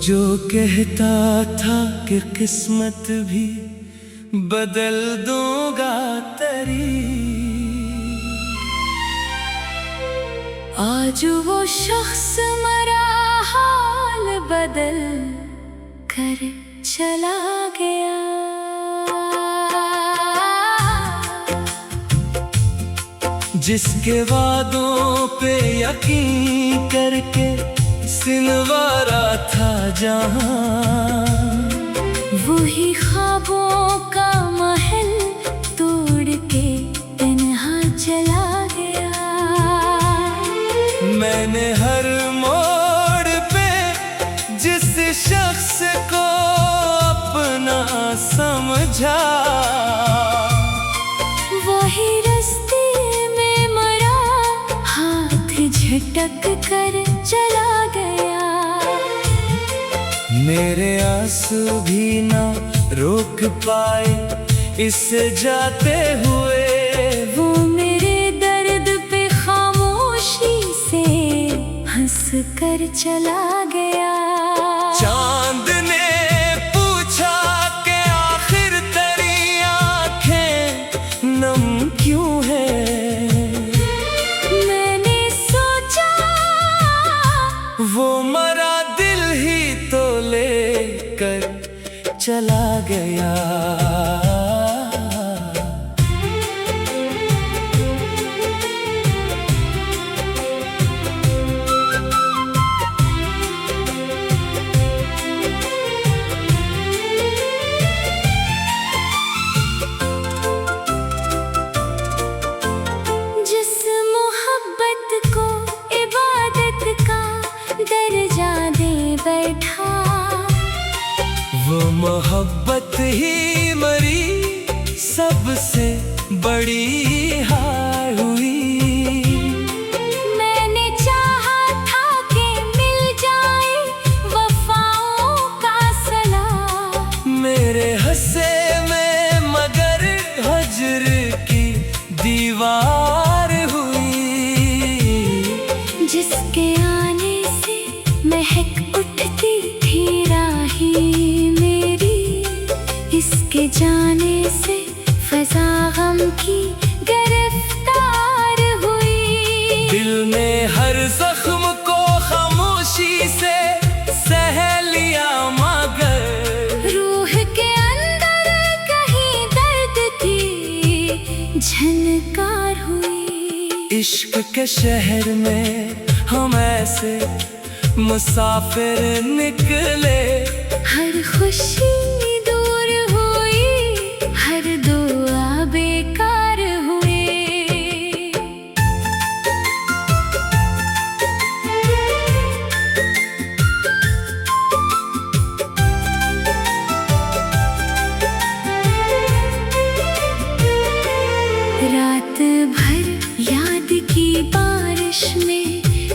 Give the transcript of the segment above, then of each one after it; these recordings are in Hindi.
जो कहता था कि किस्मत भी बदल दूंगा तेरी, आज वो शख्स मरा हाल बदल कर चला गया। जिसके वादों पे यकीन करके सिनवारा था जहां, वही ख्वाबों का महल तोड़ के तन्हा चला गया। मैंने हर मोड़ पे जिस शख्स को अपना समझा, वही रास्ते में मरा हाथ झटक कर चला गया। मेरे आंसू भी ना रोक पाए इससे जाते हुए, वो मेरे दर्द पे खामोशी से हंस कर चला गया। चांद ने पूछा कि आखिर तेरी आंखें नम क्यों है, मैंने सोचा वो मरा दिल ही तो लेकर चला गया। जिस मोहब्बत को इबादत का दर्जा दे बैठा, वो मोहब्बत ही मरी सबसे बड़ी हार हुई। मैंने चाहा था कि मिल जाए वफाओं का सला, मेरे हंसे में मगर हजर की दीवार हुई। जिसके आने से महक उठती थी राही मेरी, इसके जाने से फजा गम की गिरफ्तार हुई। दिल ने हर जख्म को खामोशी से सह लिया मगर, रूह के अंदर कहीं दर्द की झनकार हुई। इश्क के शहर में हम ऐसे मुसाफिर निकले, हर खुशी दूर हुई, हर दुआ बेकार हुई। रात भर याद की बारिश में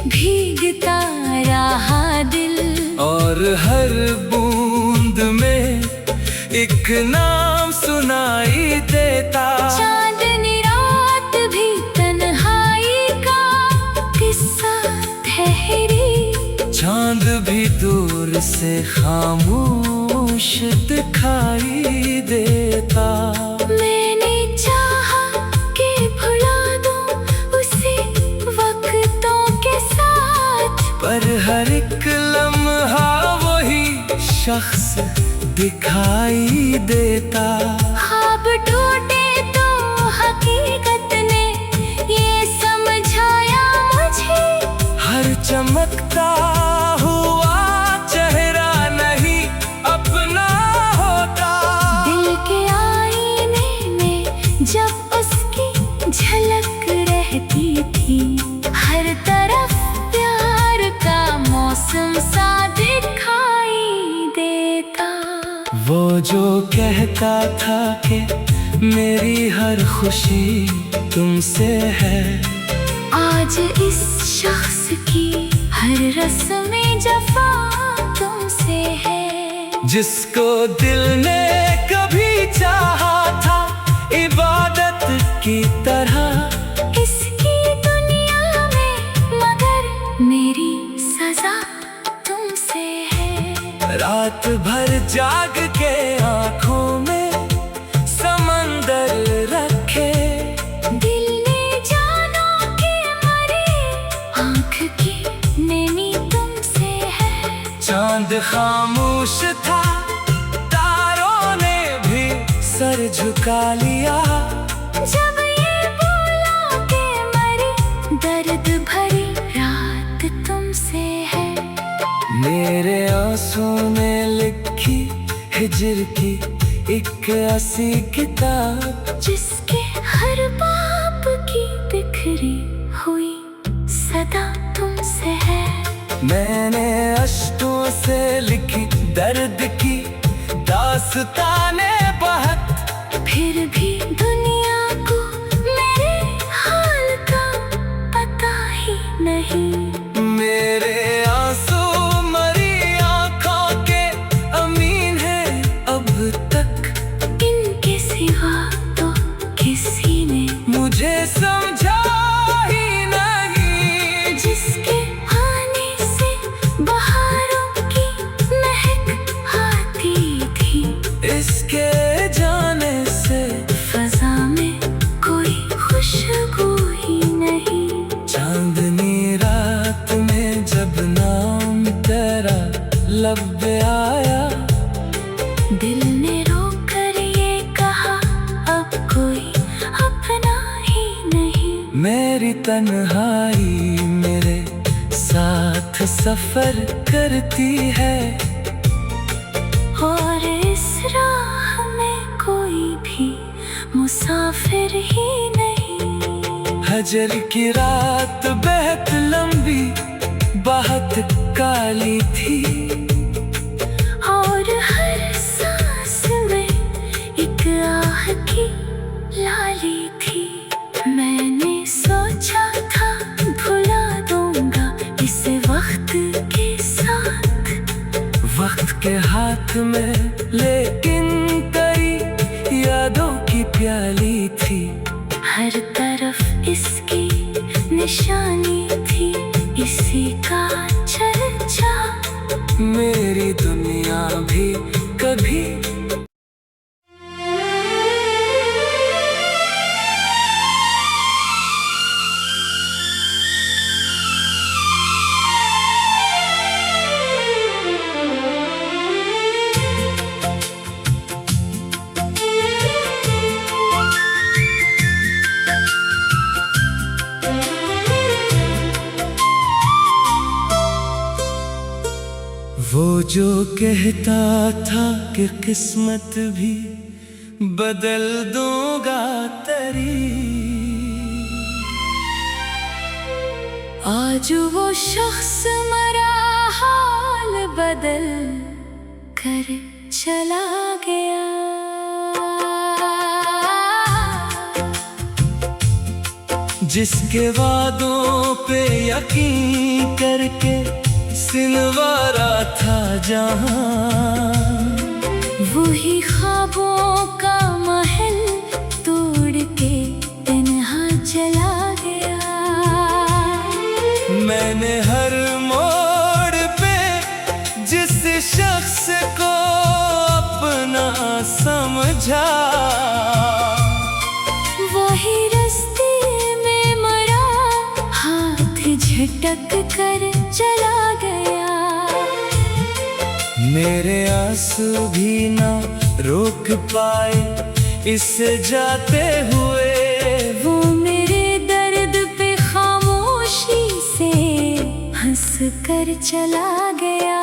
भीगता रहा दिल, और हर बूंद में एक नाम सुनाई देता। चांदनी रात भी तन्हाई का किस्सा ठहरी, चांद भी दूर से खामोश दिखाई देता। मैंने चाहा कि भुला दूं उसे वक्तों के साथ, पर हर एक लम्हा वही शख्स दिखाई देता। ख्वाब टूटे तो हकीकत ने ये समझाया मुझे, हर चमकता हुआ चेहरा नहीं अपना होता। दिल के आईने में जब उसकी झलक रहती थी, हर तरफ प्यार का मौसम सा दिखाई देता। वो जो कहता था कि मेरी हर खुशी तुमसे है, आज इस शख्स की हर रस्में जफा तुमसे है। जिसको दिल ने कभी चाहा था इबादत की तरह, इसकी दुनिया में मगर मेरी सजा तुमसे है। जाग के आंखों में समंदर रखे। दिल ने जानो कि मरे, आँख की नैनी तुमसे है। चांद खामोश था, तारों ने भी सर झुका लिया। जब ये बोला कि मरे, दर्द भरी रात तुमसे है। मेरे आंसू ने लिखी हिज्र की एक ऐसी किताब, जिसके हर बाप की बिखरी हुई सदा तुमसे है। मैंने अश्कों से लिखी दर्द की दास्ताने बहुत। फिर भी दुनिया को मेरे हाल का पता ही नहीं। मेरे आंसू मरी आंखों के अमीन है अब तक। इनके सिवा तो किसी ने मुझे समझा ही नहीं। जिसके आने से बहारों की महक आती थी, इसके जाने से फजा में कोई खुशबू ही नहीं। चांदनी रात में जब नाम तेरा लब पे आया, दिल ने रोकर ये कहा, अब कोई अपना ही नहीं। मेरी तन्हाई मेरे साथ सफर करती है। और इस राह में कोई भी मुसाफिर ही नहीं। हजर की रात बेहद लंबी, बहुत काली थी। और हर सांस में एक आह की लाली थी। मैंने सोचा था भुला दूंगा इसे वक्त के साथ। वक्त के हाथ में लेकिन तेरी यादों की प्याली थी। हर तरफ इसकी निशानी थी, इसी का चर्चा। मेरी दुनिया भी कभी वो जो कहता था कि किस्मत भी बदल दूंगा तेरी, आज वो शख्स मरा, हाल बदल कर चला गया। जिसके वादों पे यकीन करके सिलवारा था जहां, वही ख्वाबों का महल तोड़ के तन्हा चला गया। मैंने हर मोड़ पे जिस शख्स को अपना समझा, वही रास्ते में मरा, हाथ झटक कर चला गया। मेरे आंसू भी ना रोक पाए इससे जाते हुए। वो मेरे दर्द पे खामोशी से हंस कर चला गया।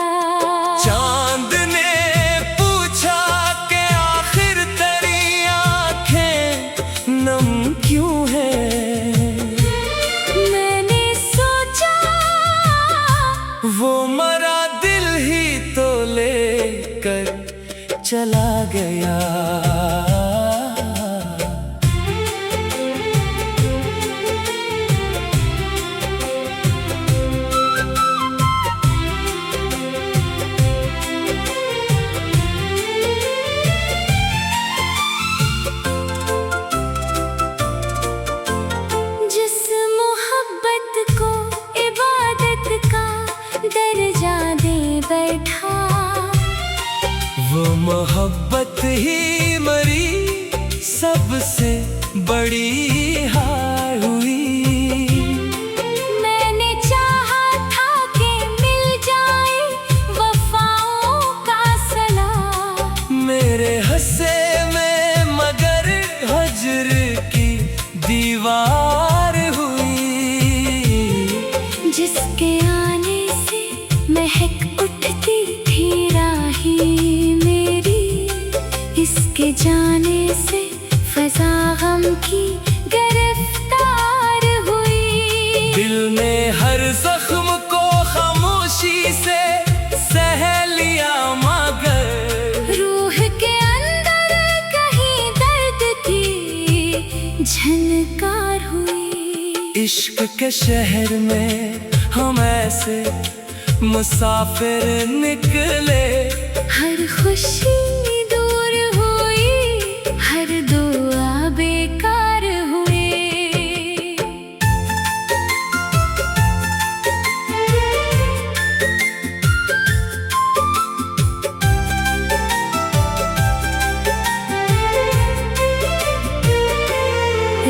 चांद ने पूछा कि आखिर तेरी आंखें नम क्यों है। मैंने सोचा वो मरा दिल ही तो लेकर चला गया। ही मरी, सबसे बड़ी हार हुई। मैंने चाहा था कि मिल जाए वफाओं का सलाह, मेरे हंसे में मगर हजर की दीवार हुई। जिसके आने से महक उठती थी राही मेरी, इसके जाने से फजा गम की गिरफ्तार हुई। दिल ने हर जख्म को खामोशी से सह लिया, मगर रूह के अंदर कहीं दर्द की झनकार हुई। इश्क के शहर में हम ऐसे मुसाफिर निकले, हर खुशी दूर हुई, हर दुआ बेकार हुई।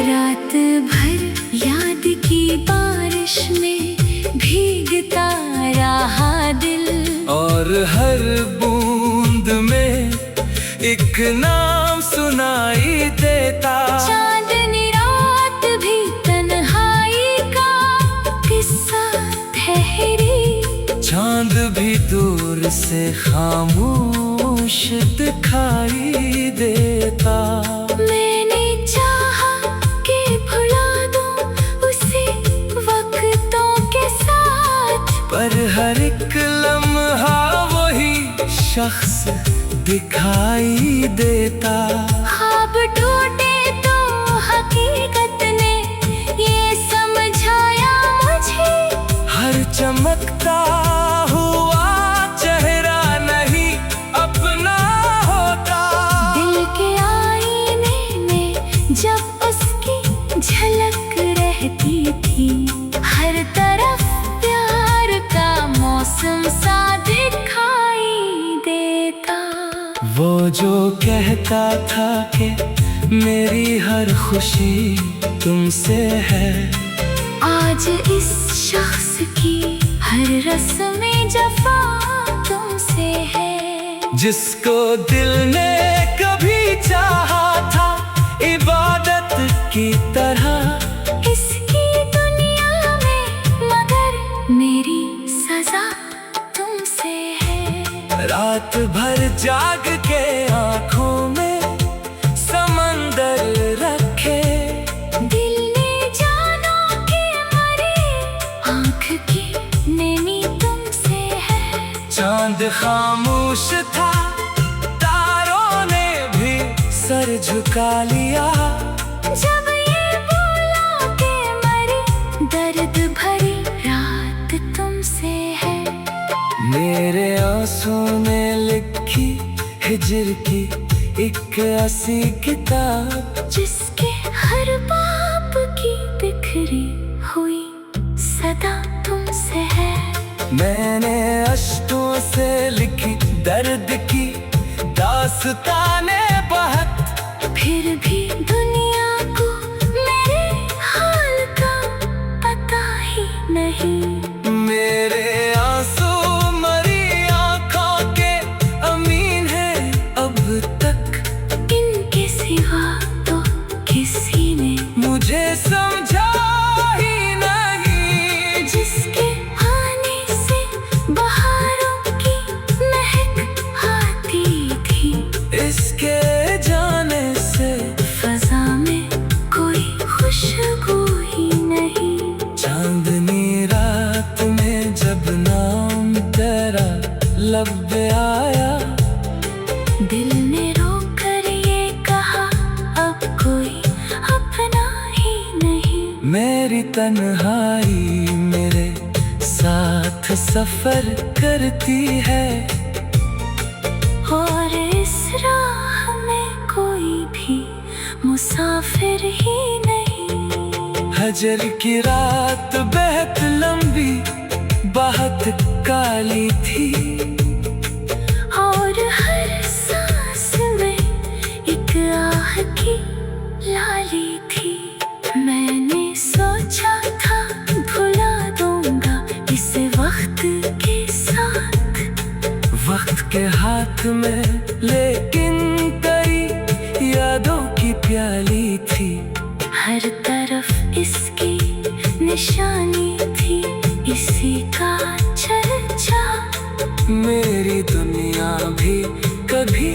रात भर याद की बारिश में भीगता रहा दिल, और हर बूंद में एक नाम सुनाई देता। चांदनी रात भी तन्हाई का किस्सा ठहरी, चांद भी दूर से खामोश दिखाई देता। मैंने चाहा कि भुला दूं उसे वक्तों के साथ, पर हर एक लम्हा वही शख्स दिखाई देता। ख्वाब टूटे तो हकीकत ने ये समझाया मुझे, हर चमकता हुआ चेहरा नहीं अपना होता। दिल के आईने में जब उसकी झलक रहती थी, हर तरफ प्यार का मौसम सा दिखाई देता। वो जो कहता था कि मेरी हर खुशी तुमसे है, आज इस शख्स की हर रस्में जफा तुमसे है। जिसको दिल ने कभी चाहा था इबादत की तरह, इसकी दुनिया में मगर मेरी सजा तुमसे है। रात भर जाग के आंखों में समंदर रखे, दिल ने जानो कि मरी आँख की नेमी तुमसे है। चांद खामोश था, तारों ने भी सर झुका लिया। जब ये बोला कि मरी दर्द भरी रात तुमसे है, मेरे आंसू ने लिखी हिजर की एक ऐसी किताब, जिसके हर बाप की बिखरी हुई सदा तुमसे है। मैंने अश्कों से लिखी दर्द की दास्ताने बहुत, फिर भी दुनिया को मेरे हाल का पता ही नहीं। मेरे आंसू मरी आंखों के अमीन है अब तक, इनके सिवा तो किसी ने मुझे समझा ही नहीं। जिसके आने से बहारों की महक आती थी, इसके जाने से फजा में कोई खुशबू ही नहीं। चांदनी रात में जब नाम तेरा लब पे आया, दिल ने रोकर ये कहा अब कोई अपना ही नहीं। मेरी तन्हाई मेरे साथ सफर करती है, और इस राह में कोई भी मुसाफिर ही नहीं। हजर की रात बेहद लंबी बहुत काली थी, और हर सांस में निशानी थी इसी का चर्चा। मेरी दुनिया भी कभी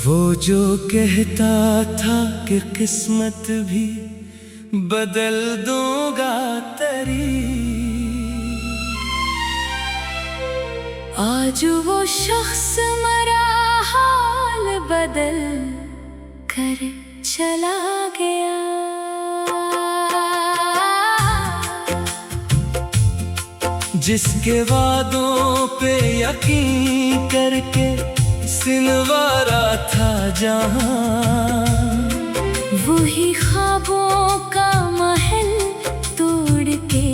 वो जो कहता था कि किस्मत भी बदल दूंगा तेरी, आज वो शख्स मरा हाल बदल कर चला गया। जिसके वादों पे यकीन करके सिलवारा था जहां, वही ख्वाबों का महल तोड़ के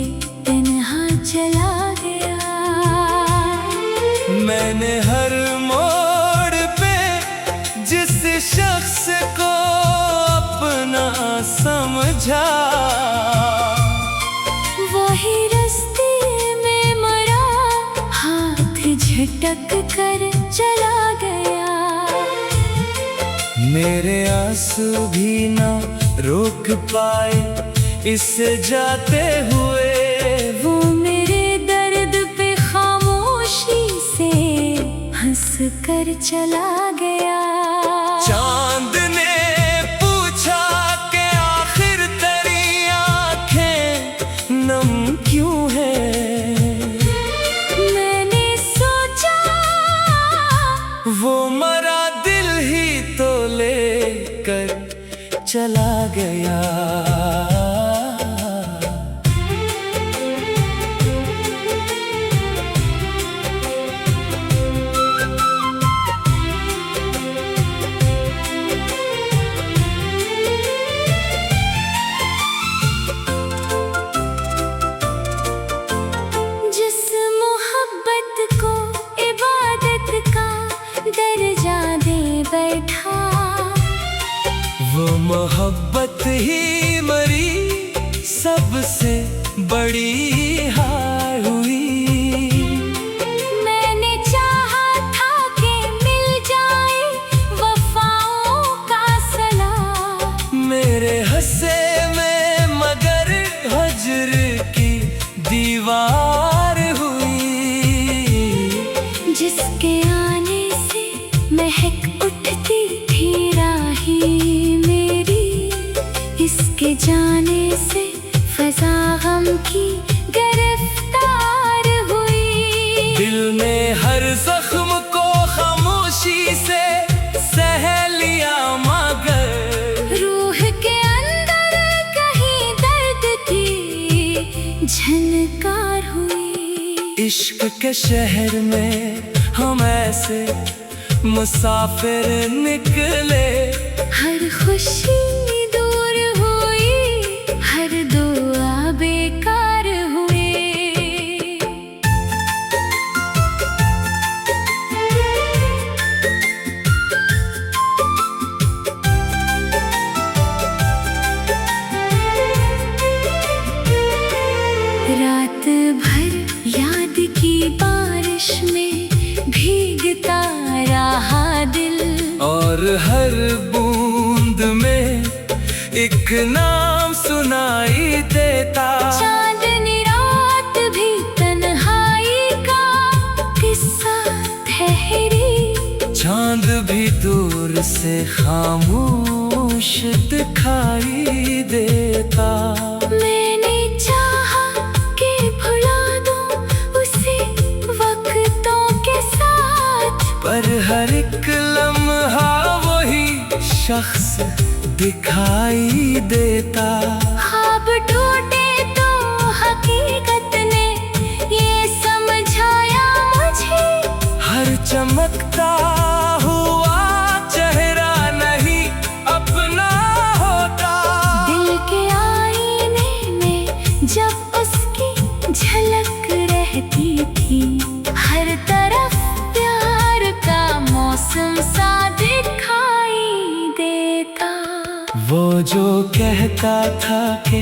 तन्हा चला गया। मैंने हर मोड़ पे जिस शख्स को अपना समझा, वही रास्ते में मरा हाथ झटक कर चला गया। मेरे आंसू भी ना रोक पाए इससे जाते हुए, वो मेरे दर्द पे खामोशी से हंस कर चला गया। चांद ने पूछा कि आखिर तेरी आंखें नम क्यों है। मैंने सोचा वो मरा दिल ही तो लेकर चला गया। जिस मोहब्बत को इबादत का दर्जा दे बैठा, वो मोहब्बत ही मरी सबसे बड़ी हार हुई। मैंने चाहा था कि मिल जाए वफाओं का सला, मेरे हंसे में मगर हजर की दीवार हुई। जिसके आने से महक उठती थी राही मेरी, इसके जाने से फजा गम की गिरफ्तार हुई। दिल ने हर जख्म को खामोशी से सह लिया मगर, रूह के अंदर कहीं दर्द की झनकार हुई। इश्क के शहर में हम ऐसे मुसाफिर निकले, हर खुशी दूर हुई, हर दुआ बेकार हुई। रात भर याद की बारिश में भीगता रहा दिल, और हर बूंद में एक नाम सुनाई देता। चांदनी रात भी तन्हाई का किस्सा ठहरी, चांद भी दूर से खामोश दिखाई देता। मैंने चाहा कि भुला दूं उसे वक्तों के साथ, पर हर एक लम्हा वही शख्स दिखाई देता। ख्वाब टूटे तो हकीकत ने ये समझाया मुझे, हर चमकता हुआ चेहरा नहीं अपना होता। दिल के आईने में जब उसकी झलक रहती थी, कहता था कि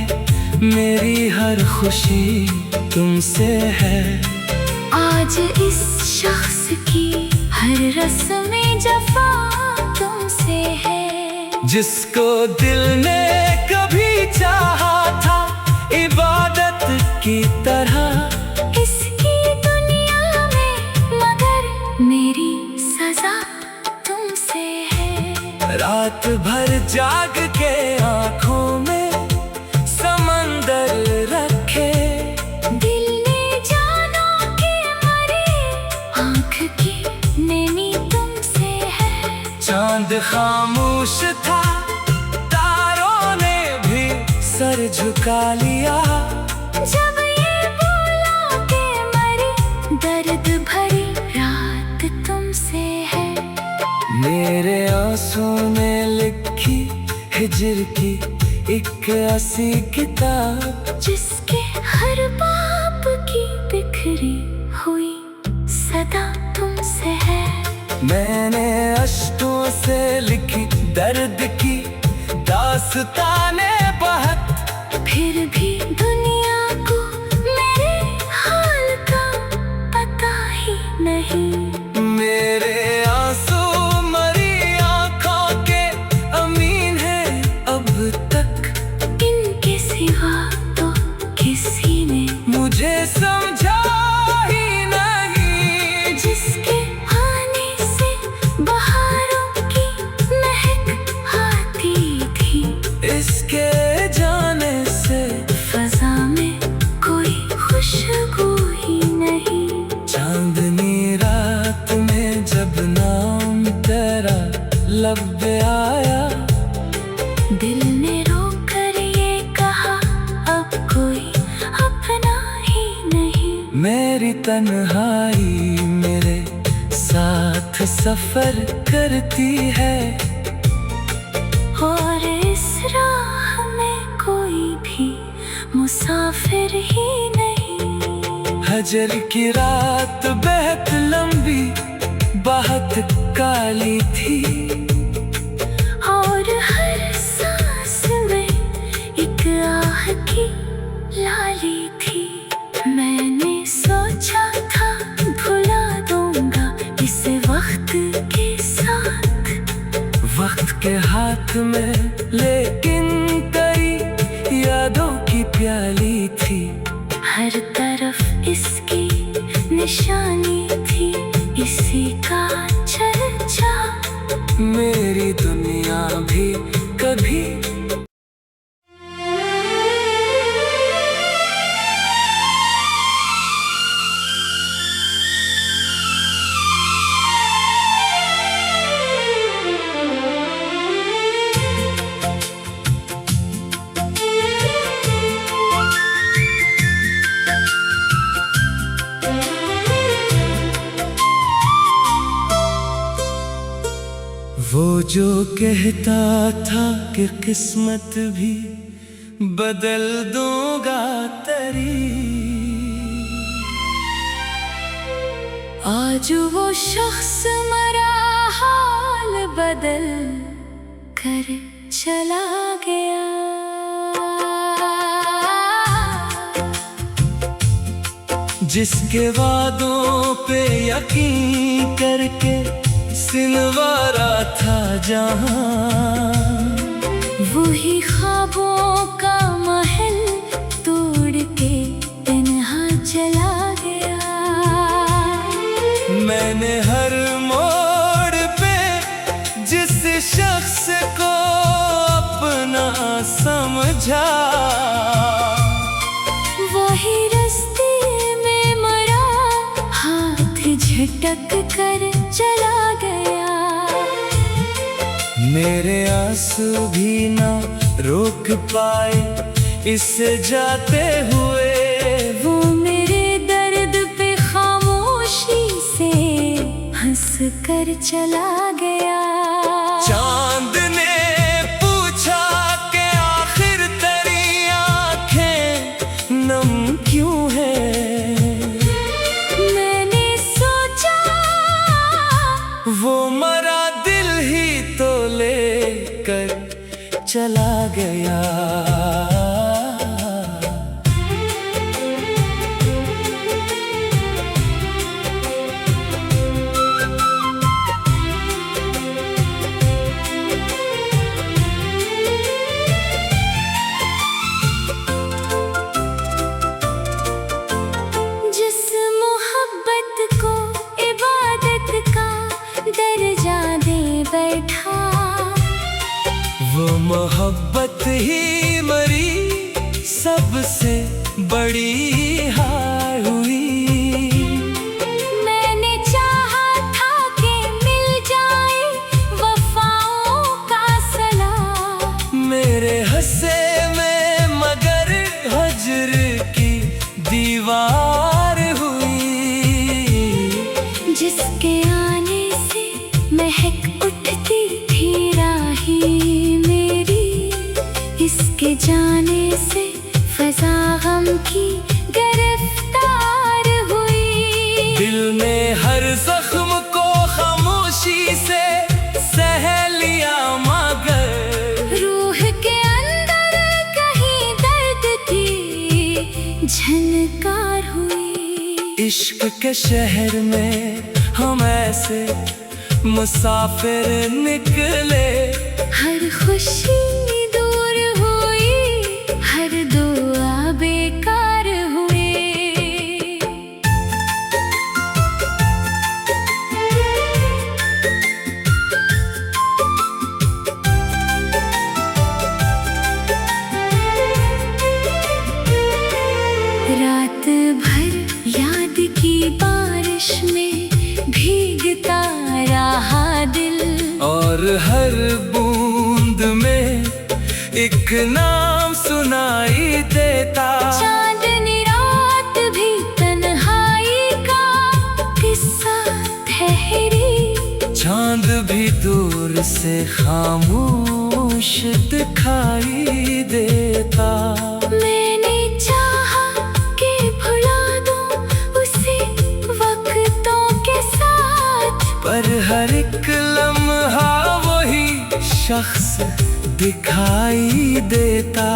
मेरी हर खुशी तुमसे है। आज इस शख्स की हर रस्म जफा तुमसे है। जिसको दिल ने कभी चाहा था इबादत की तरह, इसकी दुनिया में मगर मेरी सजा तुमसे है। रात भर जाग के आँखों में समंदर रखे, दिल ने जाना कि मरे आँख की नैनी तुमसे है। चांद खामोश था, तारों ने भी सर झुका लिया। जब ये बोला कि मरी दर्द भरी रात तुमसे है। मेरे आंसू में लिखी हिज्र की एक ऐसी किताब, जिसके हर बाप की बिखरी हुई सदा तुमसे है। मैंने अश्कों से लिखी दर्द की दास्ताने बहुत, फिर भी दुनिया को मेरे हाल का पता ही नहीं। मेरे आंसू मरी आँखों के अमीन है अब तक। इनके सिवा तो किसी ने मुझे समझा ही नहीं। जिसके आने से बहारों की महक आती थी, इसके जाने से फजा में कोई खुशबू ही नहीं। चांदनी रात में जब नाम तेरा लब पे आया, दिल ने रोकर ये कहा अब कोई अपना ही नहीं। मेरी तन्हाई मेरे साथ सफर करती है, और इस राह में कोई भी मुसाफिर ही नहीं। हजर की रात बेहद लंबी बहुत काली थी, और हर सांस में एक आह की लाली थी। मैंने सोचा था भुला दूंगा इस वक्त के साथ, वक्त के हाथ में, लेकिन तेरी यादों की प्याली थी। हर तरफ इसकी निशानी थी, इसी का चर्चा। मेरी दुनिया भी कभी वो जो कहता था कि किस्मत भी बदल दूंगा तेरी, आज वो शख्स मरा हाल बदल कर चला गया। जिसके वादों पे यकीन करके सिनवारा था जहां, वही ख्वाबों का महल तोड़ के तन्हा चला गया। मैंने हर मोड़ पे जिस शख्स को अपना समझा, वही रास्ते में मरा हाथ झटक कर चला गया। मेरे आंसू भी ना रोक पाए इसे जाते हुए, वो मेरे दर्द पे खामोशी से हंस कर चला गया। चांद ने पूछा कि आखिर तेरी आंखें नम क्यों है। मैंने सोचा वो मरा दिल ही तो लेकर चला गया। सबसे बड़ी हार हुई। मैंने चाहा था कि मिल जाए वफाओं का सलाह, मेरे हंसे में मगर हजर की दीवार हुई। जिसके आने से महक उठती थी राही मेरी, इसके जाने से फजा गम की गिरफ्तार हुई। दिल ने हर जख्म को खामोशी से सह लिया मगर रूह के अंदर कहीं दर्द की झनकार हुई। इश्क के शहर में हम ऐसे मुसाफिर निकले, हर खुशी दूर हुई, हर दुआ बेकार हुई। रात भर याद की बारिश में भीगता रहा दिल, और हर बूंद में एक नाम सुनाई देता। चांदनी रात भी तन्हाई का किस्सा ठहरी, चांद भी दूर से खामोश दिखाई देता। मैंने चाहा कि भुला दूं उसे वक्तों के साथ, पर हर एक लम्हा वही शख्स दिखाई देता।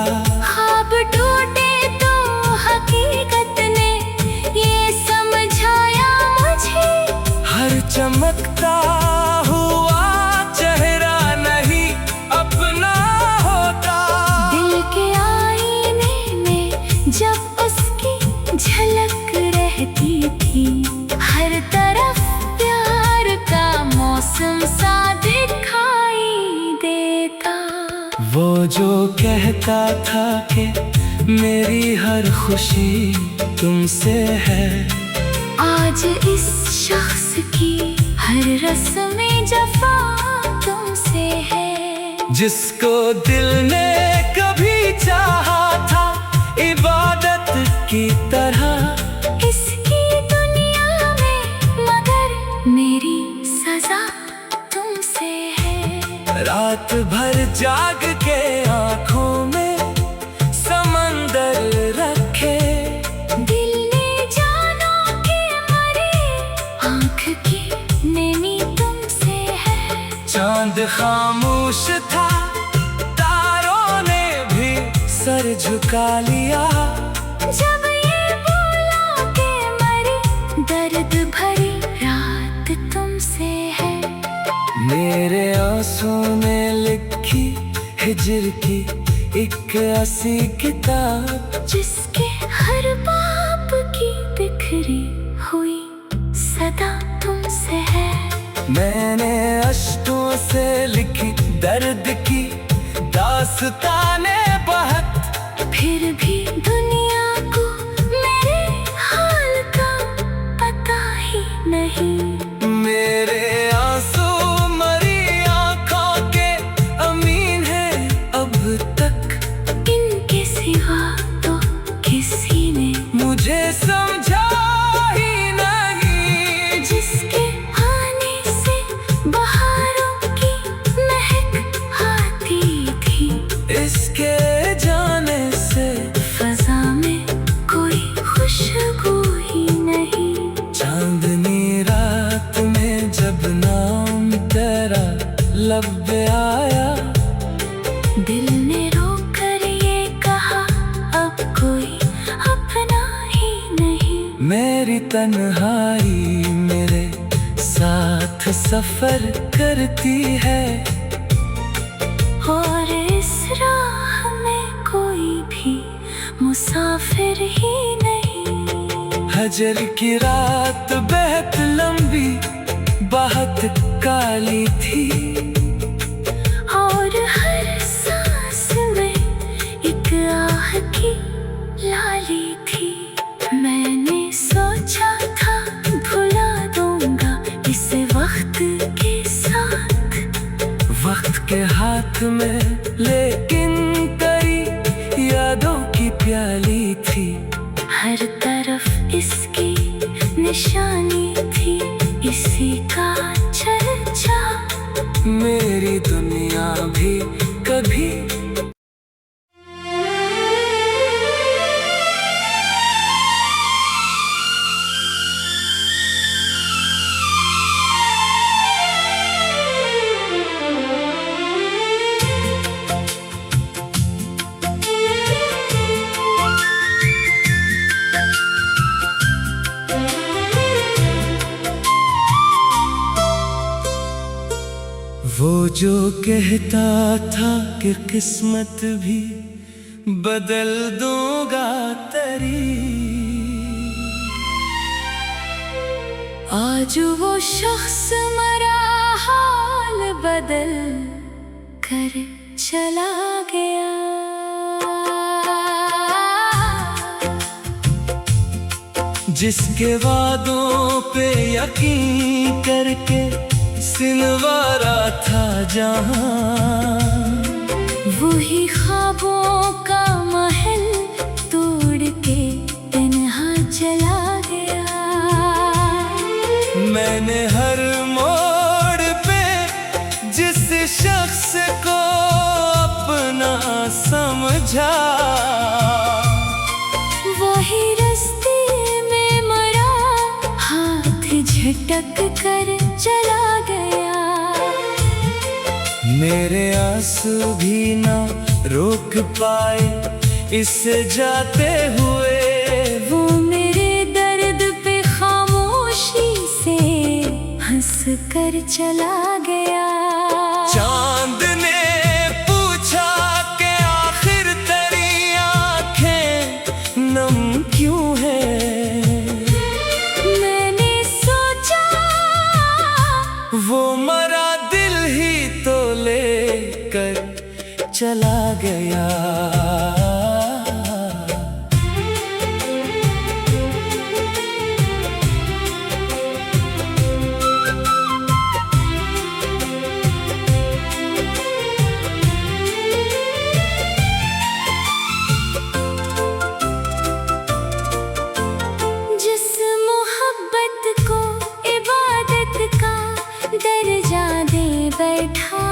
ख्वाब टूटे तो हकीकत ने ये समझाया मुझे, हर चमकता हुआ चेहरा नहीं अपना होता। दिल के आईने में जब उसकी झलक रहती थी, हर तरफ प्यार का मौसम सा दिखाई देता। वो जो कहता था कि मेरी हर खुशी तुमसे है, आज इस शख्स की हर रस्में जफा तुमसे है। जिसको दिल ने कभी चाहा था इबादत की तरह, इसकी दुनिया में मगर मेरी सजा तुमसे है। रात भर जाग के आंखों में समंदर रखे, दिल ने जानो कि मरी आँख की नैनी तुमसे है। चांद खामोश था, तारों ने भी सर झुका लिया। जब ये बोला कि मरी दर्द भरी रात तुमसे है, मेरे आंसू ने लिखी हिजर की एक ऐसी किताब, जिसके हर बाप की बिखरी हुई सदा तुमसे है। मैंने अश्कों से लिखी दर्द की दास्ताने बहुत, फिर भी दुनिया को मेरे हाल का पता ही नहीं। मेरे आंसू मरी आंखों के अमीन हैं अब तक, इनके सिवा तो किसी ने मुझे समझा ही नहीं। जिसके आने से बहारों की महक आती थी, इसके जाने से फजा में कोई खुशबू ही नहीं। चांदनी रात में जब नाम तेरा लब पे आया, दिल ने रोकर ये कहा अब कोई अपना ही नहीं। मेरी तन्हाई मेरे साथ सफर करती है, और इस राह में कोई भी मुसाफिर ही नहीं। हजर की रात बेहद लंबी बहुत काली थी, और हर सांस में एक आह की में, लेकिन करी यादों की प्याली थी। हर तरफ इसकी निशानी थी, इसी का चर्चा। मेरी दुनिया भी कभी वो जो कहता था कि किस्मत भी बदल दूंगा तेरी, आज वो शख्स मरा, हाल बदल कर चला गया। जिसके वादों पे यकीन करके सिनवारा था जहां, वही ख्वाबों का महल तोड़ के तन्हा चला गया। मैंने हर मोड़ पे जिस शख्स को अपना समझा, वही रास्ते में मरा, हाथ झटक कर चला गया। मेरे आंसू भी ना रोक पाए इससे जाते हुए, वो मेरे दर्द पे खामोशी से हंस कर चला गया। चांद ने पूछा कि आखिर तेरी आंखें नम क्यों है। मैंने सोचा वो मरा दिल ही तो लेकर चला गया। जिस मोहब्बत को इबादत का दर्जा दे बैठा,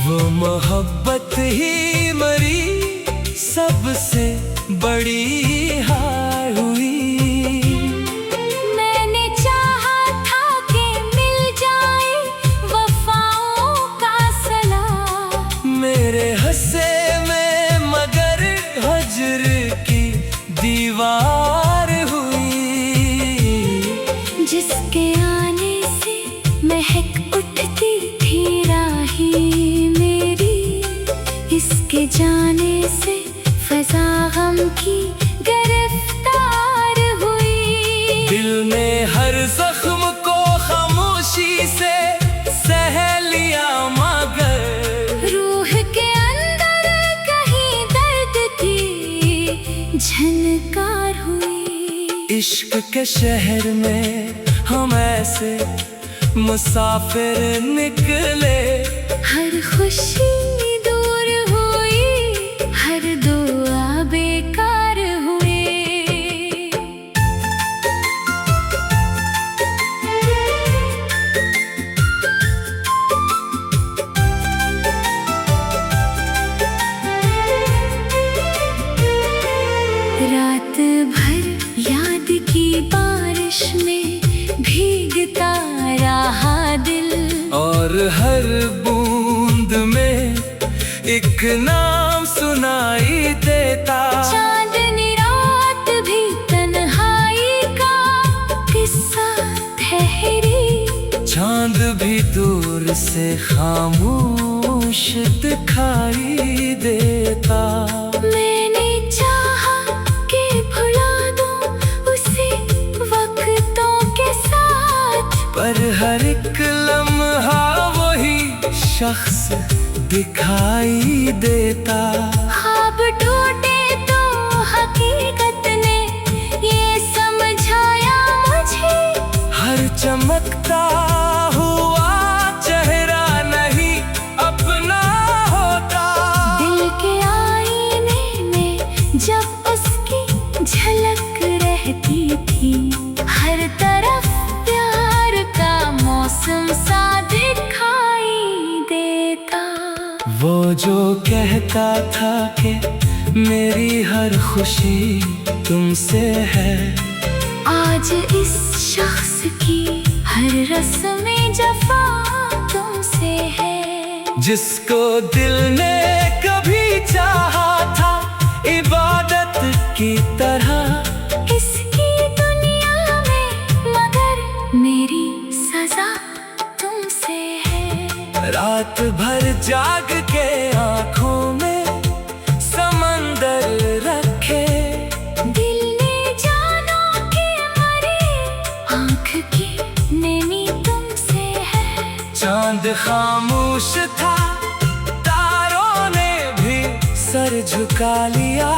वो मोहब्बत ही मरी, सबसे बड़ी हार हुई। मैंने चाहा था कि मिल जाए वफाओं का सला, मेरे हंसे में मगर हजर की दीवार हुई। जिसके आने से महक उठती थी राही मेरी, इसके जाने से फजा गम की गिरफ्तार हुई। दिल ने हर जख्म को खामोशी से सह लिया, मगर रूह के अंदर कहीं दर्द की झनकार हुई। इश्क के शहर में हम ऐसे मुसाफिर निकले, हर खुशी दूर हुई, हर दुआ बेकार हुई। रात भर याद की बारिश में भीगता रहा दिल, और हर बूंद में एक नाम सुनाई देता। चांदनी रात भी तन्हाई का किस्सा ठहरी, चांद भी दूर से खामोश दिखाई देता। मैंने चाहा कि भुला दूं उसे वक्तों के साथ, पर हर एक लम्हा वही शख्स दिखाई देता। ख्वाब टूटे तो हकीकत ने ये समझाया मुझे, हर चमकता हुआ चेहरा नहीं अपना कहता था कि मेरी हर खुशी तुमसे है। आज इस शख्स की हर रस्में जफा तुमसे है। जिसको दिल ने कभी चाहा था इबादत की तरह इसकी दुनिया में, मगर मेरी सजा तुमसे है। रात भर जाग के आँखों में समंदर रखे, दिल ने जानो कि मरे आँख की नेमी तुमसे है। चांद खामोश था, तारों ने भी सर झुका लिया।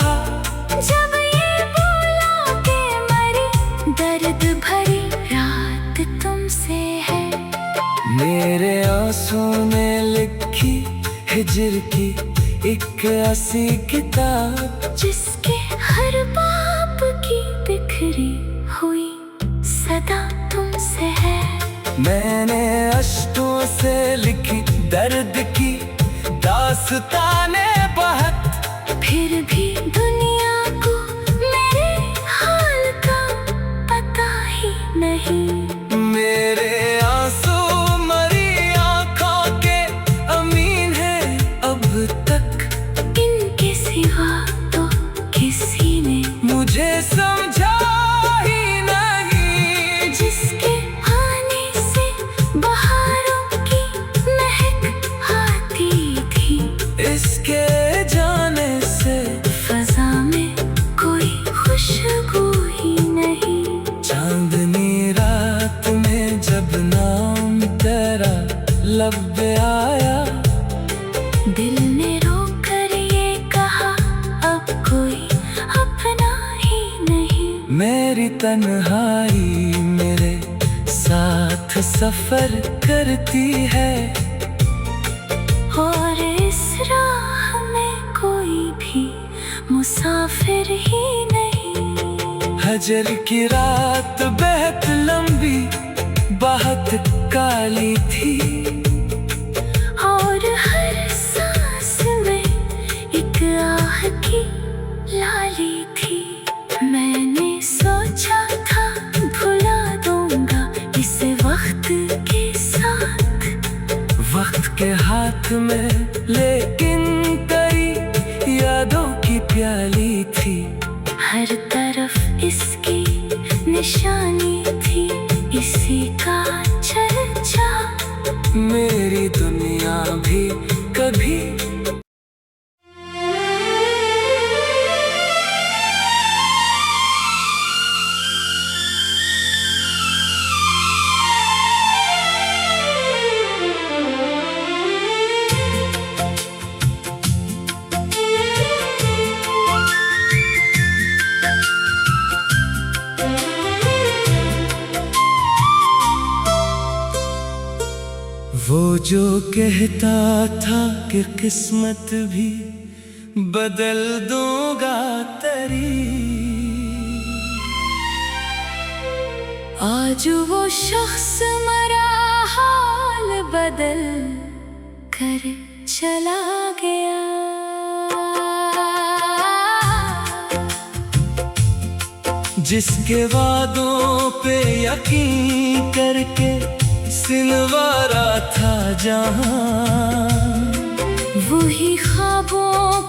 जब ये बोला कि मरी दर्द भरी रात तुमसे है। मेरे आंसू ने लिखी हिजर की एक ऐसी किताब, जिसके हर बाप की बिखरी हुई सदा तुमसे है। मैंने अश्कों से लिखी दर्द की दास्ताने बहुत, फिर भी दुनिया को मेरे हाल का पता ही नहीं। मेरे आंसू मरी आंखों के अमीन है अब तक। इनके सिवा तो किसी ने मुझे समझा ही नहीं। जिसके आने से बहारों की महक आती थी, इसके जाने से फजा में कोई खुशबू ही नहीं। चांदनी रात में जब नाम तेरा लब पे आया, दिल ने रोकर ये कहा अब कोई अपना ही नहीं। मेरी तन्हाई मेरे साथ सफर करती है, और इस राह में कोई भी मुसाफिर ही नहीं। हजर की रात बेहद लंबी बहुत काली थी, और हर सांस में एक आह की लाली थी। मैंने सोचा था भुला दूंगा इस वक्त के साथ, वक्त के हाथ में, लेकिन तेरी यादों की प्याली थी। हर तरफ इसकी निशानी थी, इसी का चर्चा। मेरी दुनिया भी कभी वो जो कहता था कि किस्मत भी बदल दूंगा तेरी, आज वो शख्स मरा हाल बदल कर चला गया। जिसके वादों पे यकीन करके सिलवारा था जहां, वही ख्वाबों